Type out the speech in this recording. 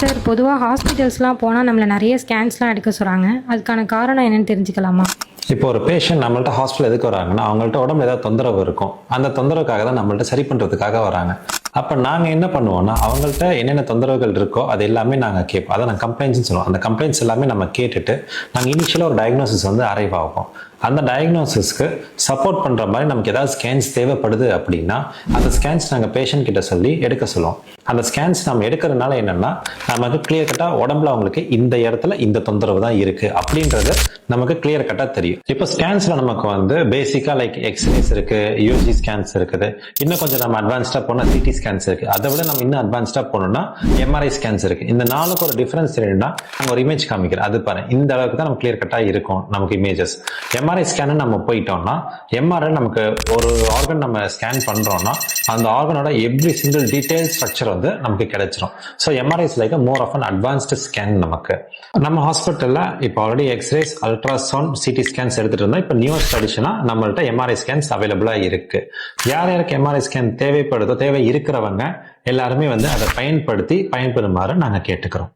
Sir பொதுவாக ஹாஸ்பிட்டல்ஸ்லாம் போனால் நம்மளை நிறைய ஸ்கேன்ஸ்லாம் எடுக்க சொல்கிறாங்க. அதுக்கான காரணம் என்னன்னு தெரிஞ்சுக்கலாமா? இப்போ ஒரு பேஷண்ட் நம்மள்ட்ட ஹாஸ்பிட்டல் எதுக்கு வராங்கன்னா, அவங்கள்ட்ட உடம்புல ஏதாவது தொந்தரவு இருக்கும். அந்த தொந்தரவுக்காக தான் நம்மள்ட்ட சரி பண்ணுறதுக்காக வராங்க. அப்போ நாங்கள் என்ன பண்ணுவோம்னா, அவங்கள்ட்ட என்னென்ன தொந்தரவுகள் இருக்கோ அது எல்லாமே நாங்கள் கேட்போம். அதை நாங்கள் கம்ப்ளைண்ட்ஸ்னு சொல்லுவோம். அந்த கம்ப்ளைண்ட்ஸ் எல்லாமே நம்ம கேட்டுட்டு நாங்கள் இனிஷியலாக ஒரு டயக்னோசிஸ் அரைவ் ஆகும். அந்த டயக்னோசிஸ்க்கு சப்போர்ட் பண்ணுற மாதிரி நமக்கு ஏதாவது ஸ்கேன்ஸ் தேவைப்படுது அப்படின்னா அந்த ஸ்கேன்ஸ் நாங்கள் பேஷண்ட் கிட்ட சொல்லி எடுக்க சொல்லுவோம். அந்த ஸ்கேன்ஸ் நம்ம எடுக்கிறதுனால என்னன்னா, நமக்கு கிளியர் கட்டாக உடம்புல அவங்களுக்கு இந்த இடத்துல இந்த தொந்தரவு தான் இருக்கு அப்படின்றது நமக்கு கிளியர் கட்டாக தெரியும். இப்போ ஸ்கேன்ஸ்ல நமக்கு பேசிக்கா லைக் எக்ஸ்ரேஸ் இருக்கு, யூஜி ஸ்கேன்ஸ் இருக்குது, இன்னும் கொஞ்சம் நம்ம அட்வான்ஸ்டா போனா சிடி ஸ்கேன்ஸ் இருக்கு. அதை விட நம்ம இன்னும் அட்வான்ஸ்டா போனோம்னா எம்ஆர்ஐ ஸ்கேன்ஸ் இருக்கு. இந்த நாளுக்கு ஒரு டிஃபரன்ஸ் தெரியும்னா நாங்கள் ஒரு இமேஜ் காமிக்கிறோம். அது பாருங்க, இந்த அளவுக்கு தான் நமக்கு கிளியர் கட்டாக இருக்கும் நமக்கு இமேஜஸ். எம்ஆர்ஐ ஸ்கேன் நம்ம போயிட்டோம்னா, எம்ஆர்ஐ நமக்கு ஒரு ஆர்கன் நம்ம ஸ்கேன் பண்றோம்னா அந்த ஆர்கனோட எவ்ரி சிங்கிள் டீடைல் ஸ்ட்ரக்சர் நமக்கு கிடைச்சிரும். So MRI is like more of an advanced scan. நமக்கு நம்ம ஹாஸ்பிட்டல்ல இப்போ already X-rays, ultrasound, CT scans எடுத்துட்டு இருந்தா இப்போ நியூஸ்ட் அடிஷனா நம்மள்ட்ட எம்ஆர்ஐ ஸ்கேன்ஸ் அவைலபிளா இருக்கு. யார் யாருக்கு எம்ஆர்ஐ ஸ்கேன் தேவைப்படுதோ, தேவை இருக்கிறவங்க எல்லாருமே அதை பயன்படுத்தி பயன்பெறுமாறு நாங்கள் கேட்டுக்கிறோம்.